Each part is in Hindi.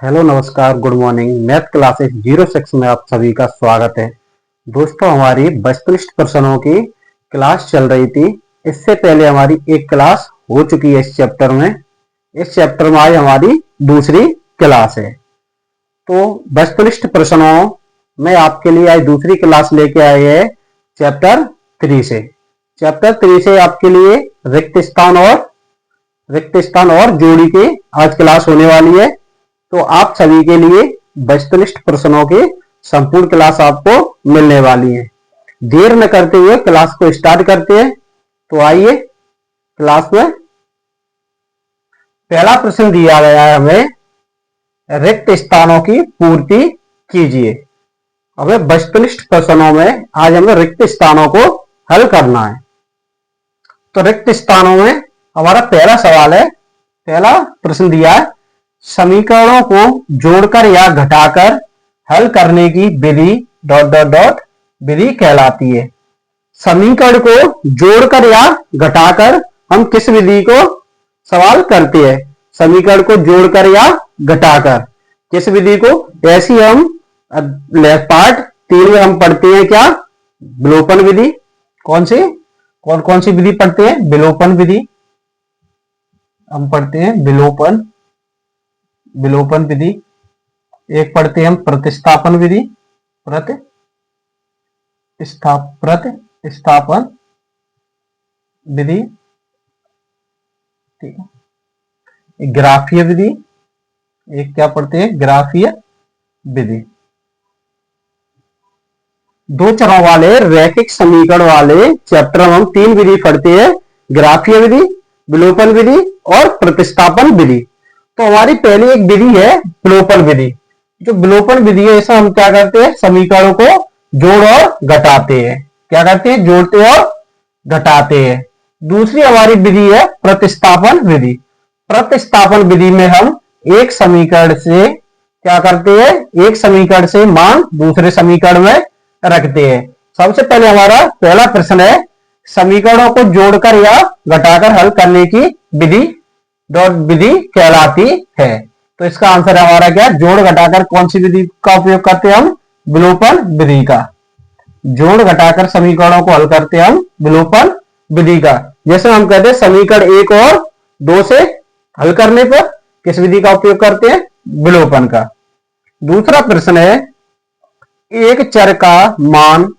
हेलो नमस्कार गुड मॉर्निंग। मैथ क्लासेस 06 में आप सभी का स्वागत है। दोस्तों, हमारी वस्तुनिष्ठ प्रश्नों की क्लास चल रही थी। इससे पहले हमारी एक क्लास हो चुकी है इस चैप्टर में। इस चैप्टर में आज हमारी दूसरी क्लास है। तो वस्तुनिष्ठ प्रश्नों में आपके लिए आज दूसरी क्लास लेके आए हैं चैप्टर 3 से। चैप्टर 3 से आपके लिए रिक्त स्थान और जोड़ी की आज क्लास होने वाली है। तो आप सभी के लिए वस्तुनिष्ठ प्रश्नों की संपूर्ण क्लास आपको मिलने वाली है। देर न करते हुए क्लास को स्टार्ट करते हैं। तो आइए क्लास में पहला प्रश्न दिया गया है हमें, रिक्त स्थानों की पूर्ति कीजिए। हमें वस्तुनिष्ठ प्रश्नों में आज हमें रिक्त स्थानों को हल करना है। तो रिक्त स्थानों में हमारा पहला सवाल है, पहला प्रश्न दिया है, समीकरणों को जोड़कर या घटाकर हल करने की विधि ... विधि कहलाती है। समीकरण को जोड़कर या घटाकर हम किस विधि को सवाल करते हैं? समीकरण को जोड़कर या घटाकर किस विधि को? ऐसी हम पार्ट 3 में हम पढ़ते हैं क्या? विलोपन विधि। कौन सी विधि पढ़ते हैं? विलोपन विधि। हम पढ़ते हैं विलोपन विधि। एक पढ़ते हैं हम प्रतिस्थापन विधि। प्रतिस्थापन विधि, ठीक है। ग्राफीय विधि, एक क्या पढ़ते हैं? ग्राफीय विधि। दो चरों वाले रैखिक समीकरण वाले चैप्टर में हम 3 विधि पढ़ते हैं, ग्राफीय विधि, विलोपन विधि और प्रतिस्थापन विधि। तो हमारी पहली एक विधि है विलोपन विधि। जो विलोपन विधि है, ऐसा हम क्या करते हैं? समीकरणों को जोड़ और घटाते हैं। क्या करते हैं? जोड़ते और घटाते हैं। दूसरी हमारी विधि है प्रतिस्थापन विधि। प्रतिस्थापन विधि में हम एक समीकरण से क्या करते हैं? एक समीकरण से मान दूसरे समीकरण में रखते हैं। सबसे पहले हमारा पहला प्रश्न है, समीकरणों को जोड़कर या घटाकर हल करने की विधि विधि कहलाती है। तो इसका आंसर है हमारा क्या? जोड़ घटाकर कौन सी विधि का उपयोग करते हैं हम? विलोपन विधि का। जोड़ घटाकर समीकरणों को हल करते हैं हम विलोपन विधि का। जैसे हम कहते हैं समीकरण 1 और 2 से हल करने पर किस विधि का उपयोग करते हैं? विलोपन का। दूसरा प्रश्न है, एक चर का मान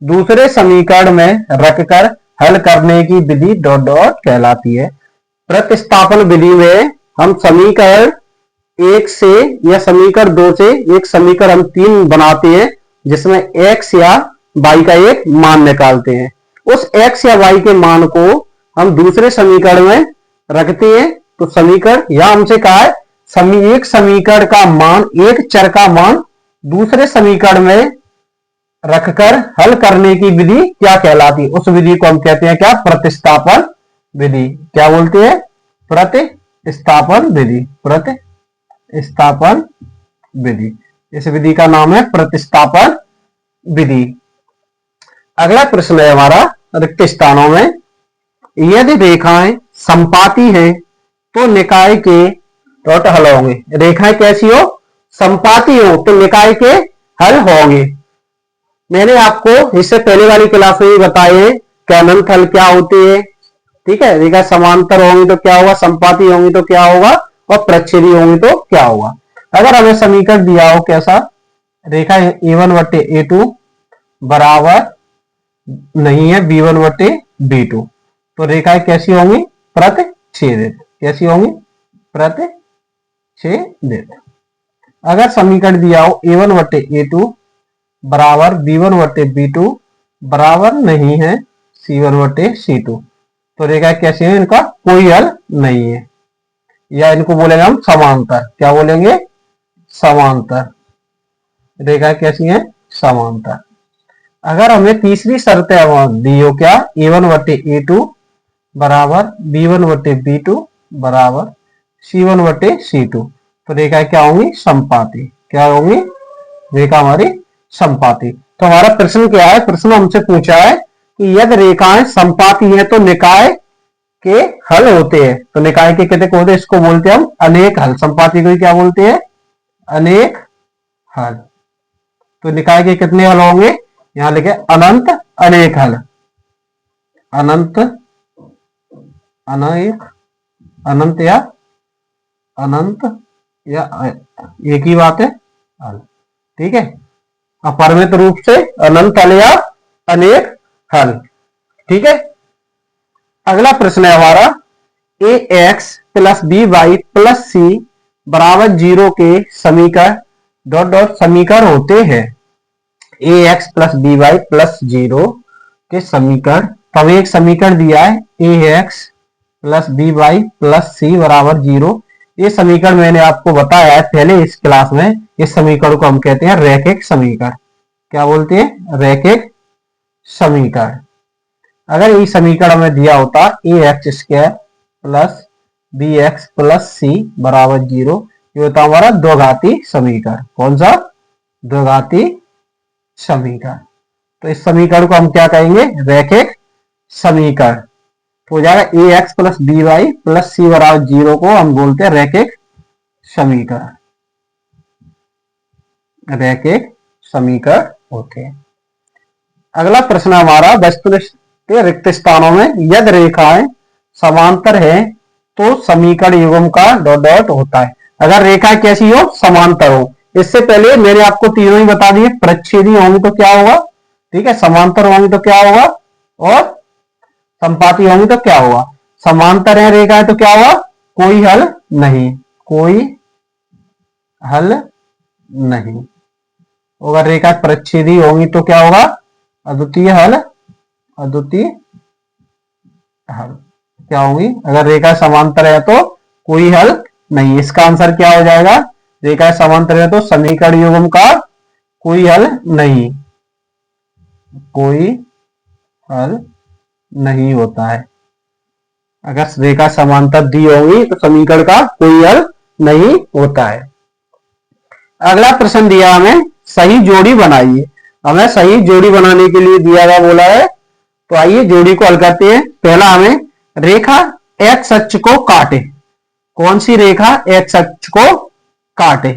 दूसरे समीकरण में रखकर हल करने की विधि ... कहलाती है। प्रतिस्थापन विधि में हम समीकरण 1 से या समीकरण 2 से एक समीकरण हम 3 बनाते हैं, जिसमें x या y का एक मान निकालते हैं। उस x या y के मान को हम दूसरे समीकरण में रखते हैं। तो समीकरण या हमसे कहा है एक समीकरण का मान, एक चर का मान दूसरे समीकरण में रखकर हल करने की विधि क्या कहलाती है? उस विधि को हम कहते हैं क्या? प्रतिस्थापन विधि। क्या बोलते हैं? प्रतिस्थापन विधि। प्रतिस्थापन विधि, इस विधि का नाम है प्रतिस्थापन विधि। अगला प्रश्न है हमारा रिक्त स्थानों में, यदि रेखाएं संपाती हैं तो निकाय के हल होंगे। रेखाएं कैसी हो? संपाती हो तो निकाय के हल होंगे। मैंने आपको इससे पहले वाली क्लास में भी बताए कि अनंत हल क्या होते हैं, ठीक है। रेखा समांतर होंगी तो क्या होगा? संपाती होंगी तो क्या होगा? और प्रच्छेदी होंगी तो क्या होगा? अगर हमें समीकरण दिया हो कैसा, रेखा a1/a2 बराबर नहीं है b1/b2, तो रेखाएं कैसी होंगी? प्रतिच्छेदित। कैसी होंगी? प्रतिच्छेदित। अगर समीकरण दिया हो a1/a2 बराबर b1/b2 बराबर नहीं है c1/c2, तो रेखा कैसी है? इनका कोई हल नहीं है, या इनको बोलेंगे हम समांतर। क्या बोलेंगे? समांतर। रेखा कैसी है? समांतर। अगर हमें तीसरी शर्त दी हो क्या, a1/a2 बराबर b1/b2 बराबर c1/c2, तो रेखा क्या होंगी? संपाती। क्या होंगी? रेखा हमारी संपाती। तो हमारा प्रश्न क्या है? प्रश्न हमसे पूछा है कि यदि रेखाएं संपाती हैं तो निकाय के हल होते हैं। तो निकाय के कितने होते हैं? इसको बोलते हैं हम अनेक हल। संपाती को क्या बोलते हैं? अनेक हल। तो निकाय के कितने हल होंगे, यहां लिखे अनंत अनेक हल, अनंत अनेक, अनंत या अनंत या एक ही बात है हल। ठीक है, अपरिमित रूप से अनंत हल या अनेक हल। ठीक है, अगला प्रश्न है हमारा A x plus B Y plus सी बराबर 0 के समीकरण डॉट डॉट समीकरण होते हैं। A x plus B Y plus 0 के समीकरण, तब एक समीकरण दिया है ए x plus B Y plus सी बराबर 0। ये समीकरण मैंने आपको बताया है पहले इस क्लास में। इस समीकरण को हम कहते हैं रैखिक समीकरण। क्या बोलते हैं, रैखिक समीकरण। अगर ये समीकरण में दिया होता A X square plus B X plus सी बराबर 0, ये होता हमारा द्विघाती समीकरण। कौन सा, द्विघाती समीकरण। तो इस समीकरण को हम क्या कहेंगे, रैखिक समीकरण। तो हो जाएगा A x plus B Y plus सी बराबर 0 को हम बोलते हैं रैखिक समीकरण, रैखिक समीकरण होते हैं। अगला प्रश्न हमारा वस्तुनिष्ठ के रिक्त स्थानों में यदि रेखाएं समांतर है तो समीकरण युग्म का डॉट डॉट होता है। अगर रेखा कैसी हो, समांतर हो। इससे पहले मैंने आपको तीनों ही बता दिए, प्रच्छेदी होंगी तो क्या होगा, ठीक है, समांतर होंगी तो क्या होगा, और संपाती होंगी तो क्या होगा। समांतर है रेखाएं तो क्या होगा, कोई हल नहीं, कोई हल नहीं। अगर रेखा प्रच्छेदी होंगी तो क्या होगा, अद्वितीय हल, अद्वितीय हल क्या होंगी। अगर रेखा समांतर है तो कोई हल नहीं। इसका आंसर क्या हो जाएगा, रेखा समांतर है तो समीकरण युग्म का कोई हल नहीं, कोई हल नहीं होता है। अगर रेखा समांतर दी होगी तो समीकरण का कोई हल नहीं होता है। अगला प्रश्न दिया हमें सही जोड़ी बनाइए। हमें सही जोड़ी बनाने के लिए दिया गया बोला है, तो आइए जोड़ी को हल करते हैं। पहला हमें रेखा एक्स अक्ष को काटे। कौन सी रेखा एक्स अक्ष को काटे।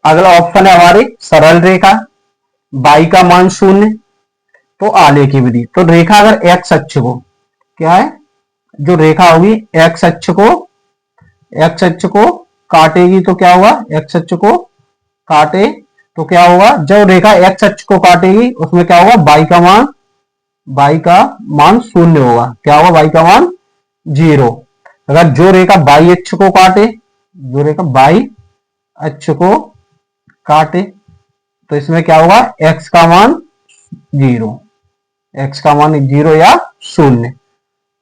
अगला ऑप्शन है हमारी सरल रेखा, बाई का मान 0, तो आलेख की विधि। तो रेखा अगर एक्स अक्ष को, क्या है, जो रेखा होगी एक्स अक्ष को काटेगी तो क्या होगा, एक्स अक्ष को काटे तो क्या होगा, जब रेखा एक्स अक्ष को काटेगी उसमें क्या होगा, बाई का मान 0 होगा। क्या होगा, बाई का मान 0। अगर जो रेखा बाई अक्ष को काटे, जो रेखा बाई अक्ष को काटे तो इसमें क्या होगा, x का मान 0, x का मान 0 या 0।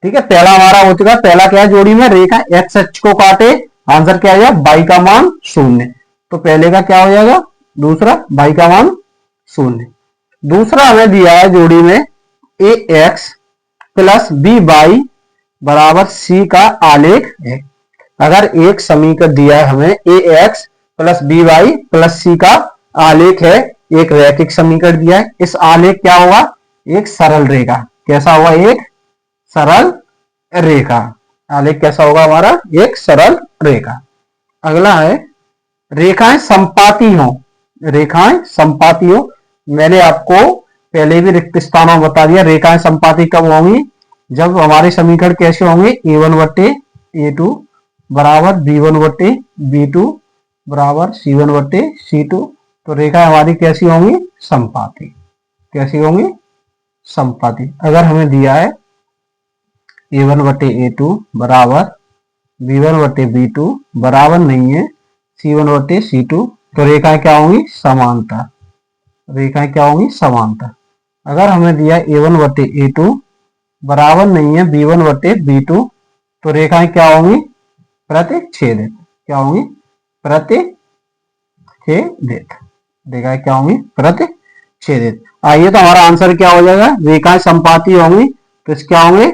ठीक है, पहला हमारा हो चुका। पहला क्या है, जोड़ी में रेखा x अक्ष को काटे, आंसर क्या आएगा, बाई का मान 0। तो पहले का क्या हो जाएगा, दूसरा बाई का मान 0। दूसरा हमें दिया है जोड़ी में ए एक्स प्लस बी वाई बराबर सी का आलेख है। अगर एक समीकरण दिया है हमें a x plus B Y plus c का आलेख है, एक रैखिक समीकरण दिया है, इस आलेख क्या होगा, एक सरल रेखा। कैसा होगा, एक सरल रेखा। आलेख कैसा होगा हमारा, एक सरल रेखा। अगला है रेखाएं संपाती हो। रेखाएं संपाती हो, मैंने आपको पहले भी रिक्त स्थानों में बता दिया। रेखाएं संपाती कब होंगी, जब हमारे समीकरण कैसे होंगे, a1 बट्टे a2 बराबर b1 बट्टे b2 बराबर c1 बट्टे c2। तो रेखा हमारी कैसी होंगी, संपाती। कैसी होंगी, संपाती। अगर हमें दिया है a1 बट्टे a2 बराबर b1 बट्टे b2 बराबर नहीं है c1 बट्टे c2, तो रेखाएं क्या होंगी, समांतर। रेखाएं क्या होंगी, समांतर। अगर हमें दिया a1 बट्टे a2 बराबर नहीं है b1 बट्टे b2, तो रेखाएं क्या होंगी, प्रतिच्छेदित। क्या होंगी, प्रतिच्छेदित। रेखाएं क्या होंगी, प्रतिच्छेदित। आइए तो हमारा आंसर क्या हो जाएगा, रेखाएं संपाती होंगी तो इस क्या होंगे,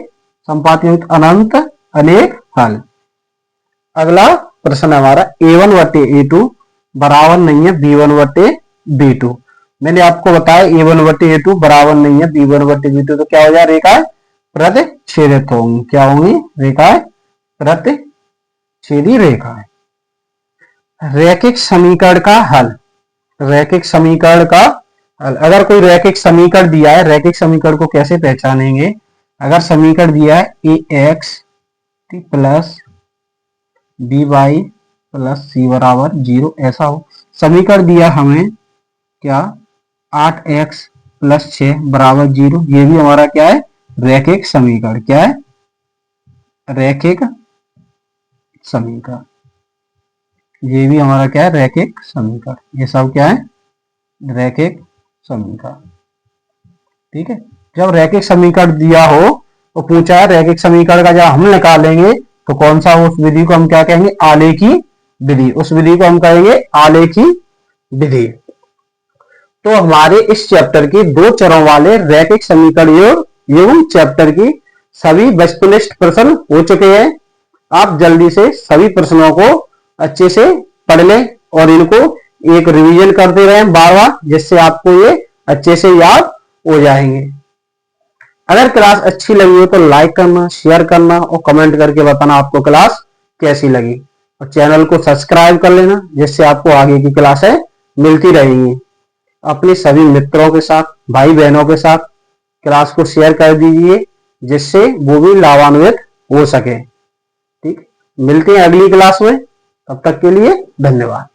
संपाती होंगी अनंत अनेक हल। अगला प्रश्न हमारा a1 बट्टे a2 बराबर नहीं है b1 बट्टे b2। मैंने आपको बताया a1 बट्टे a2 बराबर नहीं है b1 बट्टे b2, तो क्या हो जाए, रेखाएं प्रतिच्छेदित होंगी। क्या होंगी, रेखाएं प्रतिच्छेदी रेखाएं। रैखिक समीकरण का हल। रैखिक समीकरण का हल, अगर कोई रैखिक समीकरण दिया है, रैखिक समीकरण को कैसे पहचानेंगे? अगर समीकरण दिया है ए x plus B Y plus सी बराबर 0, ऐसा हो। समीकरण दिया हमें क्या, 8x प्लस 6 बराबर 0, ये भी हमारा क्या है, रैखिक समीकरण। क्या है? रैखिक समीकरण। ये भी हमारा क्या है, रैखिक समीकरण। ये सब क्या है, रैखिक समीकरण। ठीक है। जब रैखिक समीकरण दिया हो तो पूछा है रैखिक समीकरण का जब हम निकालेंगे तो कौन सा, उस विधि को हम क्या कहेंगे, आलेखी विधि। उस विधि को हम कहेंगे आलेखी विधि। तो हमारे इस चैप्टर की 2 चरों वाले रैखिक समीकरण एवं चैप्टर की सभी वस्तुनिष्ठ प्रश्न हो चुके हैं। आप जल्दी से सभी प्रश्नों को अच्छे से पढ़ लें और इनको एक रिवीजन करते रहें बार बार, जिससे आपको ये अच्छे से याद हो जाएंगे। अगर क्लास अच्छी लगी हो तो लाइक करना, शेयर करना और कमेंट करके बताना आपको क्लास कैसी लगी। और चैनल को सब्सक्राइब कर लेना, जिससे आपको आगे की क्लासें मिलती रहेंगी। अपने सभी मित्रों के साथ, भाई बहनों के साथ क्लास को शेयर कर दीजिए, जिससे वो भी लाभान्वित हो सके। ठीक, मिलते हैं अगली क्लास में, तब तक के लिए धन्यवाद।